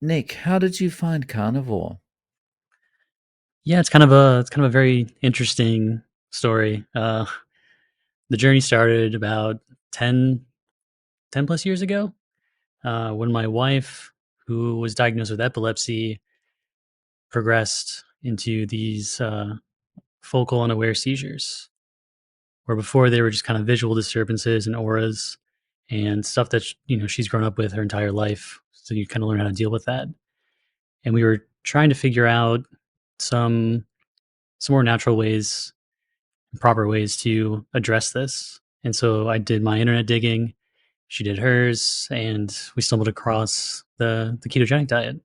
Nick, how did you find carnivore? Yeah, it's kind of a very interesting story. The journey started about 10, 10 plus years ago when my wife, who was diagnosed with epilepsy, progressed into these focal unaware seizures, where before they were just kind of visual disturbances and auras and stuff that she's grown up with her entire life. So you kind of learn how to deal with that. And we were trying to figure out some some more natural ways, proper ways to address this. And so I did my internet digging, she did hers, and we stumbled across the ketogenic diet.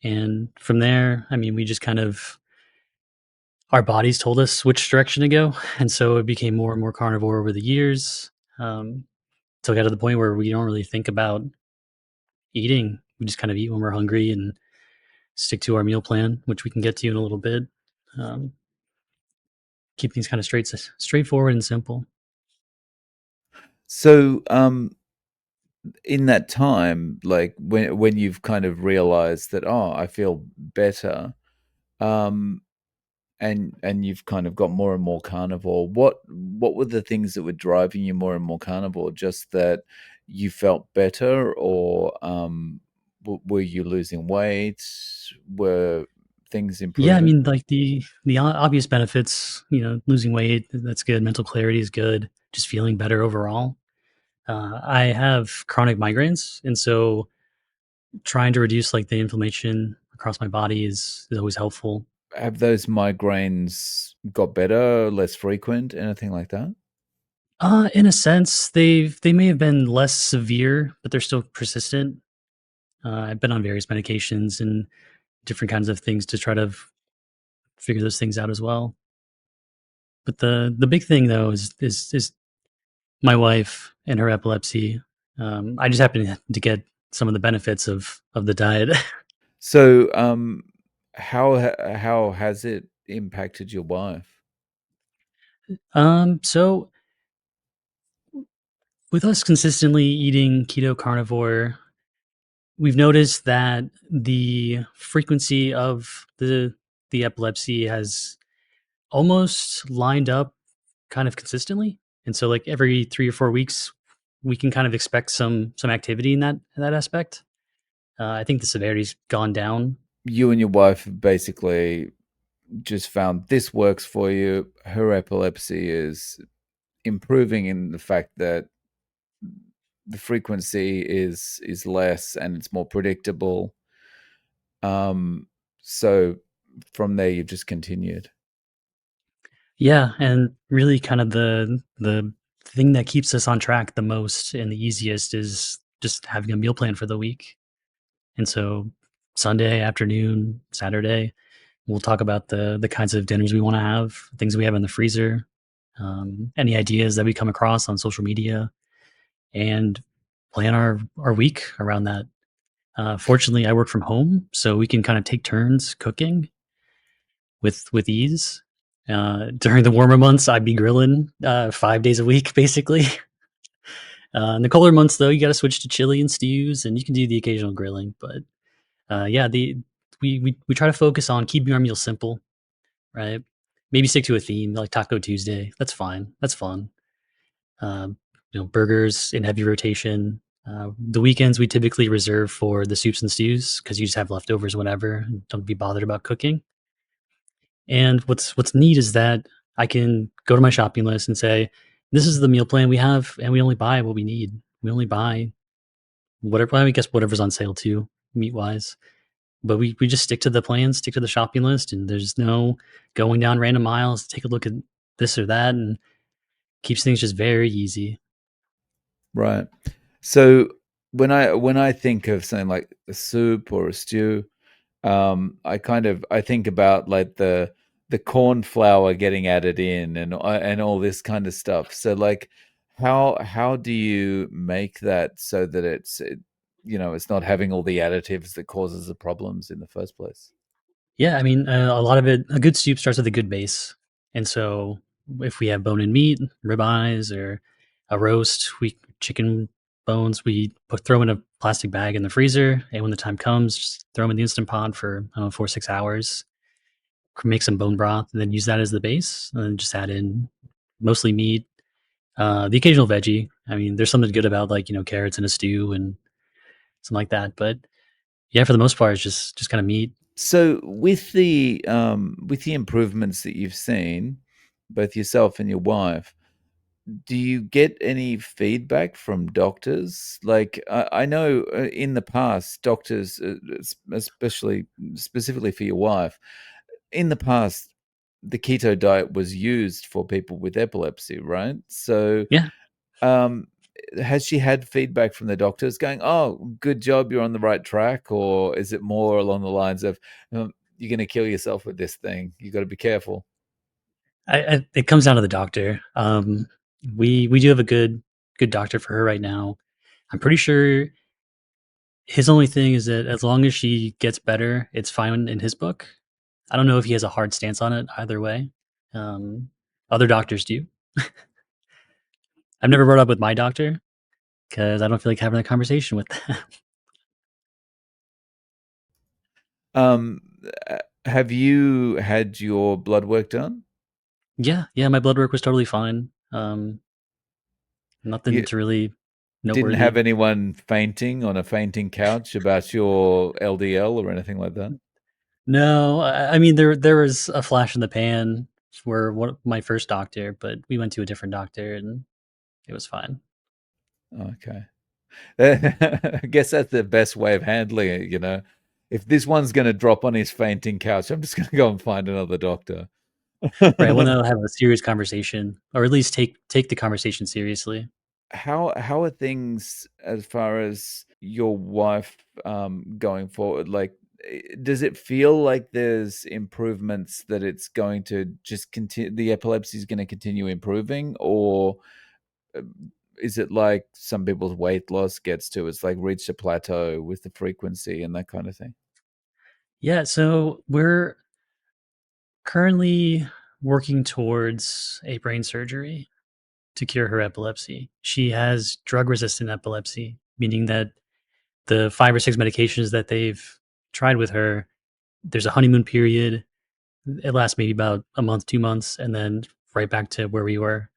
And from there, I mean, we just kind of our bodies told us which direction to go, and so it became more and more carnivore over the years. Till it got to the point where we don't really think about eating. We just kind of eat when we're hungry and stick to our meal plan, which we can get to in a little bit. Um, keep things kind of straightforward and simple. So, in that time, like when you've kind of realized that, oh, I feel better, um, and you've kind of got more and more carnivore, what were the things that were driving you more and more carnivore? Just that you felt better, or were you losing weight? Were things Yeah, I improving? mean, like the obvious benefits, losing weight, that's good. Mental clarity is good. Just feeling better overall. I have chronic migraines, and so trying to reduce like the inflammation across my body is always helpful. Have those migraines got better, less frequent, anything like that? In a sense, they may have been less severe, but they're still persistent. I've been on various medications and different kinds of things to try to figure those things out as well. But the big thing though is my wife and her epilepsy. I just happen to get some of the benefits of the diet. So, how has it impacted your wife? So with us consistently eating keto carnivore, we've noticed that the frequency of the epilepsy has almost lined up kind of consistently. And so like every 3 or 4 weeks, we can kind of expect some activity in that aspect. I think the severity's gone down. You and your wife have basically just found this works for you. Her epilepsy is improving in the fact that the frequency is less and it's more predictable. Um, so from there, you've just continued. Yeah, and really kind of the thing that keeps us on track the most and the easiest is just having a meal plan for the week. And so Sunday afternoon, Saturday, we'll talk about the kinds of dinners we want to have, things we have in the freezer, any ideas that we come across on social media, and plan our week around that. Fortunately, I work from home, so we can kind of take turns cooking with ease. During the warmer months, I'd be grilling 5 days a week, basically. In the colder months, though, you got to switch to chili and stews, and you can do the occasional grilling. But yeah, we try to focus on keeping our meals simple, right? Maybe stick to a theme like Taco Tuesday. That's fine. That's fun. Um, burgers in heavy rotation. The weekends we typically reserve for the soups and stews because you just have leftovers whenever. And don't be bothered about cooking. And what's neat is that I can go to my shopping list and say, "This is the meal plan we have, and we only buy what we need. We only buy whatever. Well, I guess whatever's on sale too, meat wise. But we just stick to the plan, stick to the shopping list, and there's no going down random miles to take a look at this or that, and keeps things just very easy." Right. So when I think of something like a soup or a stew, I think about like the corn flour getting added in and all this kind of stuff. So like how do you make that so that it's not having all the additives that causes the problems in the first place? Yeah, I mean, a lot of it, a good soup starts with a good base. And so if we have bone and meat, ribeyes, or a roast, we chicken bones, we throw them in a plastic bag in the freezer, and when the time comes, just throw them in the Instant Pot for, I don't know, 4 or 6 hours. Make some bone broth, and then use that as the base, and then just add in mostly meat, the occasional veggie. I mean, there's something good about, like, carrots in a stew and something like that. But yeah, for the most part, it's just kind of meat. So with the improvements that you've seen, both yourself and your wife, do you get any feedback from doctors? Like I know in the past, doctors, especially specifically for your wife, in the past, the keto diet was used for people with epilepsy, right? So Yeah, um, has she had feedback from the doctors going, "Oh, good job, you're on the right track," or is it more along the lines of, "You're going to kill yourself with this thing. You got to be careful." it comes down to the doctor. We do have a good doctor for her right now. I'm pretty sure his only thing is that as long as she gets better, it's fine in his book. I don't know if he has a hard stance on it either way. Um, Other doctors do. I've never brought up with my doctor because I don't feel like having a conversation with them. Um, have you had your blood work done? Yeah, yeah, my blood work was totally fine. Nothing You to really didn't have noteworthy. anyone fainting on a fainting couch about your LDL or anything like that? No, I mean there was a flash in the pan for my first doctor, but we went to a different doctor and it was fine. Okay. I guess that's the best way of handling it, you know. If this one's going to drop on his fainting couch, I'm just going to go and find another doctor. Right. Well, then I'll have a serious conversation, or at least take the conversation seriously. How are things as far as your wife going forward? Like, does it feel like there's improvements that it's going to just continue? The epilepsy is going to continue improving, or uh, is it like some people's weight loss gets to? It's like reached a plateau with the frequency and that kind of thing. Yeah. So we're currently working towards a brain surgery to cure her epilepsy. She has drug resistant epilepsy, meaning that the 5 or 6 medications that they've tried with her, there's a honeymoon period. It lasts maybe about a month, 2 months, and then right back to where we were.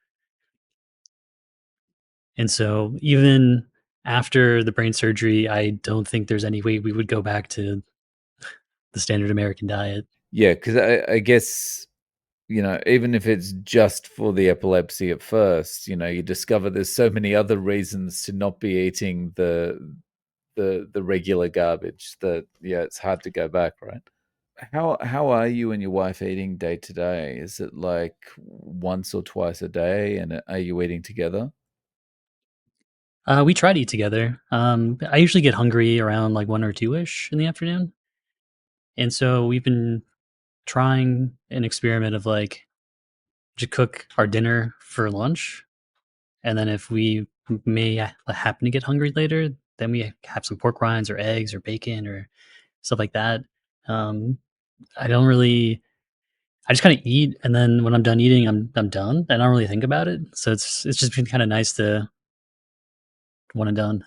And so even after the brain surgery, I don't think there's any way we would go back to the standard American diet. Yeah, because I guess even if it's just for the epilepsy at first, you discover there's so many other reasons to not be eating the regular garbage that yeah, it's hard to go back, right? How are you and your wife eating day to day? Is it like once or twice a day, and are you eating together? We try to eat together. I usually get hungry around like 1 or 2 ish in the afternoon. And so we've been trying an experiment of like to cook our dinner for lunch. And then if we may happen to get hungry later, then we have some pork rinds or eggs or bacon or stuff like that. Um, I don't really. I just kind of eat, and then when I'm done eating, I'm done. I don't really think about it. So it's just been kind of nice to one and done.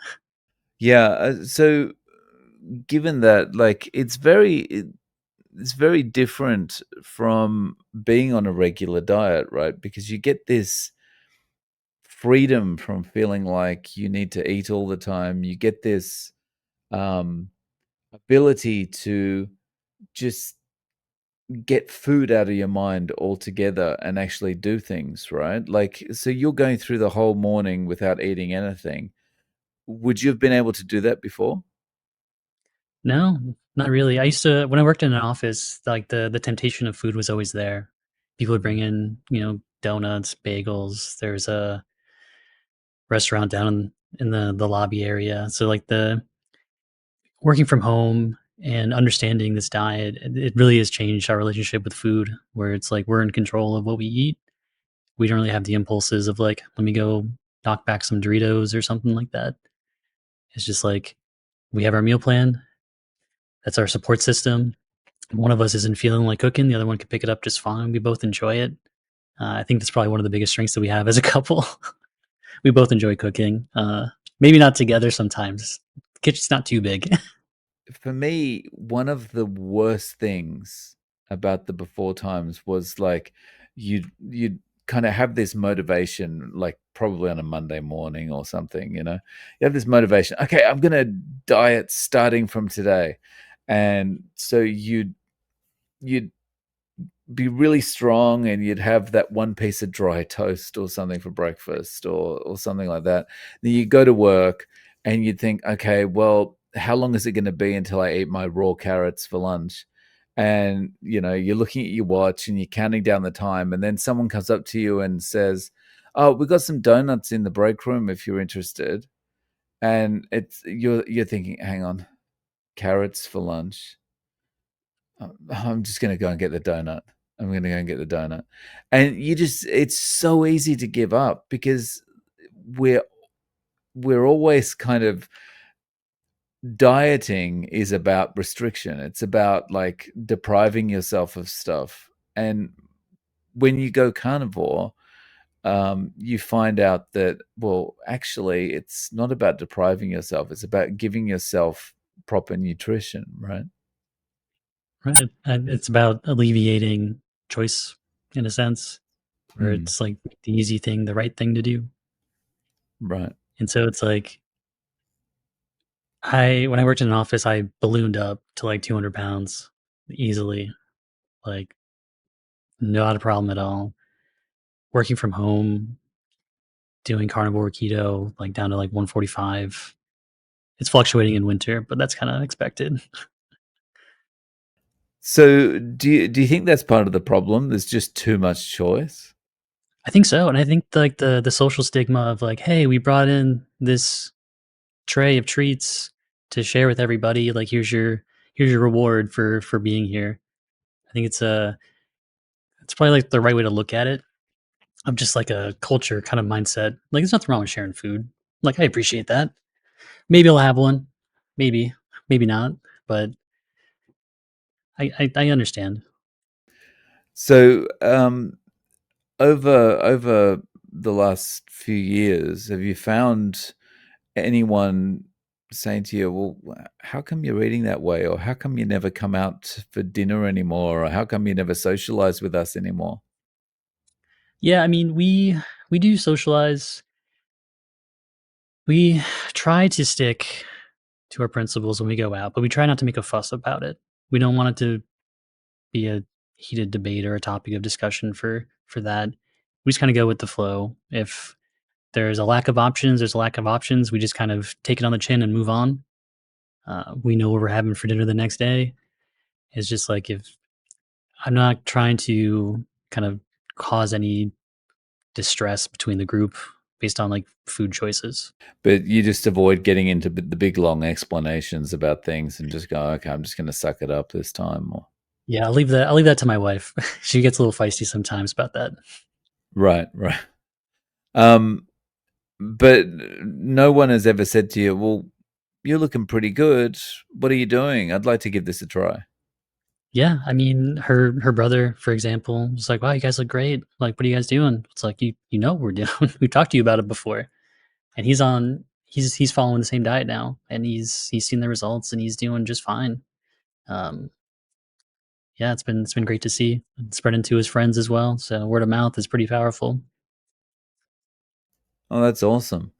Yeah. So, given that, like, it's very different from being on a regular diet, right? Because you get this freedom from feeling like you need to eat all the time. You get this um, ability to just get food out of your mind altogether and actually do things, right? Like, so you're going through the whole morning without eating anything. Would you have been able to do that before? No, not really. I used to when I worked in an office, like the temptation of food was always there. People would bring in, donuts, bagels. There's a restaurant down in the lobby area. So like the working from home and understanding this diet, it really has changed our relationship with food, where it's like we're in control of what we eat. We don't really have the impulses of like, let me go knock back some Doritos or something like that. It's just like we have our meal plan. That's our support system. One of us isn't feeling like cooking, the other one can pick it up just fine. We both enjoy it. I think that's probably one of the biggest strengths that we have as a couple. We both enjoy cooking. Maybe not together sometimes. The kitchen's not too big. For me, one of the worst things about the before times was like you'd kind of have this motivation, like probably on a Monday morning or something, you know. You have this motivation, okay, I'm gonna diet starting from today. And so you'd be really strong and you'd have that one piece of dry toast or something for breakfast or something like that. Then you go to work and you'd think, okay, well, how long is it going to be until I eat my raw carrots for lunch? And you know, you're looking at your watch and you're counting down the time, and then someone comes up to you and says, "Oh, we got some donuts in the break room if you're interested." And it's you're thinking, "Hang on, carrots for lunch? I'm just going to go and get the donut. I'm going to go and get the donut." And it's so easy to give up because we're, we're always kind of dieting is about restriction. It's about like depriving yourself of stuff. And when you go carnivore, you find out that, well, actually, it's not about depriving yourself. It's about giving yourself proper nutrition, right? Right. And it's about alleviating choice in a sense, where Mm, it's like the easy thing, the right thing to do. right. And so it's like when I worked in an office, I ballooned up to like 200 pounds easily, like not a problem at all. Working from home, doing carnivore keto, like down to like 145. It's fluctuating in winter, but that's kind of expected. So do you think that's part of the problem? There's just too much choice? I think so, and I think like the social stigma of like, hey, we brought in this tray of treats to share with everybody. Like, here's your reward for being here. I think it's probably like the right way to look at it. Of just like a culture kind of mindset. Like, there's nothing wrong with sharing food. Like, I appreciate that. Maybe I'll have one. Maybe, maybe not. But I understand. So over the last few years, have you found anyone saying to you, "Well, how come you're eating that way?" Or "How come you never come out for dinner anymore?" Or "How come you never socialize with us anymore?" Yeah, I mean, we do socialize. We try to stick to our principles when we go out, but we try not to make a fuss about it. We don't want it to be a heated debate or a topic of discussion for that. We just kind of go with the flow. If there's a lack of options, there's a lack of options. We just kind of take it on the chin and move on. We know what we're having for dinner the next day. It's just like if I'm not trying to kind of cause any distress between the group based on like food choices. But you just avoid getting into the big long explanations about things and just go, "Okay, I'm just going to suck it up this time." Or Yeah, I'll leave that to my wife. She gets a little feisty sometimes about that. right, right. Um, but no one has ever said to you, "Well, you're looking pretty good. What are you doing? I'd like to give this a try." Yeah, I mean, her brother, for example, was like, "Wow, you guys look great. Like, what are you guys doing?" It's like you know what we're doing. We've talked to you about it before, and he's following the same diet now, and he's seen the results, and he's doing just fine. Um, yeah, it's been great to see. It's spreading to his friends as well. So word of mouth is pretty powerful. Oh, that's awesome.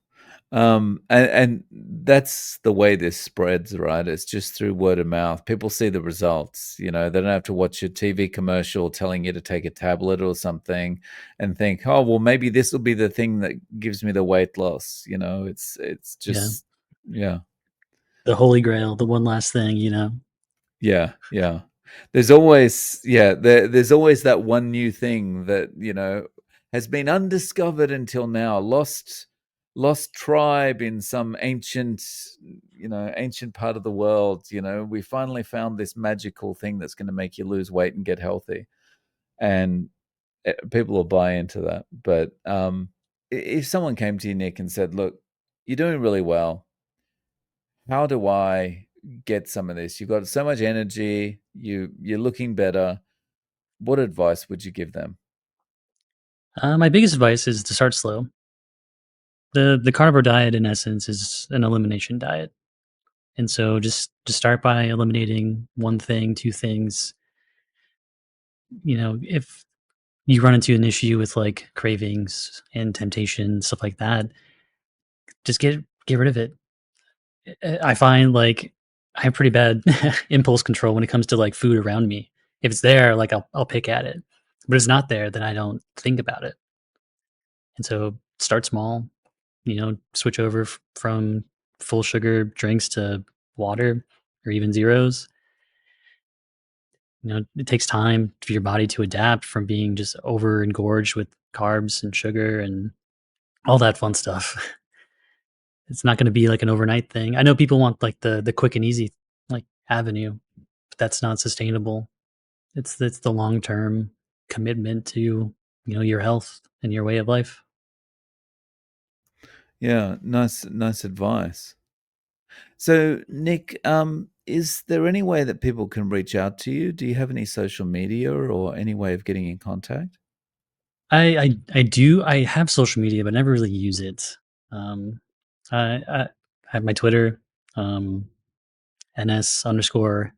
And that's the way this spreads, right? It's just through word of mouth. People see the results. You know, they don't have to watch a TV commercial telling you to take a tablet or something and think, "Oh, well, maybe this will be the thing that gives me the weight loss." You know, it's Yeah, just yeah. the holy grail, the one last thing, you know. Yeah, yeah. There's always there's always that one new thing that, you know, has been undiscovered until now, lost tribe in some ancient, you know, ancient part of the world, you know. We finally found this magical thing that's going to make you lose weight and get healthy. And people will buy into that. But if someone came to you, Nick, and said, "Look, you're doing really well. How do I get some of this? You've got so much energy. You're looking better. What advice would you give them?" My biggest advice is to start slow. The carnivore diet in essence is an elimination diet. And so just start by eliminating one thing, two things. If you run into an issue with like cravings and temptation, stuff like that, just get rid of it. I find like I have pretty bad impulse control when it comes to like food around me. If it's there, like I'll pick at it. But if it's not there, then I don't think about it. And so start small, switch over from full sugar drinks to water or even zeros. It takes time for your body to adapt from being just over engorged with carbs and sugar and all that fun stuff. It's not going to be like an overnight thing. I know people want like the quick and easy like avenue, but that's not sustainable. It's the long term commitment to your health and your way of life. Yeah, nice advice. So, Nick, is there any way that people can reach out to you? Do you have any social media or any way of getting in contact? I do. I have social media, but never really use it. Um, I have my Twitter, um, ns_mizou.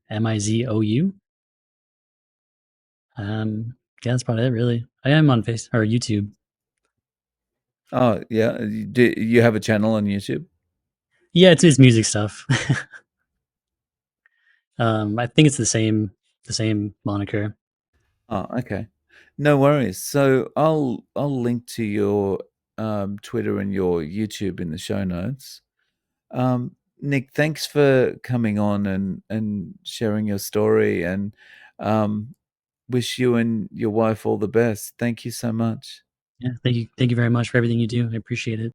Yeah, that's about it, really. I am on Face or YouTube. Oh, yeah. Do you have a channel on YouTube? Yeah, it's music stuff. I think it's the same moniker. Oh, okay. No worries. So I'll link to your Twitter and your YouTube in the show notes. Nick, thanks for coming on and sharing your story, and um, wish you and your wife all the best. Thank you so much. Yeah, thank you very much for everything you do. I appreciate it.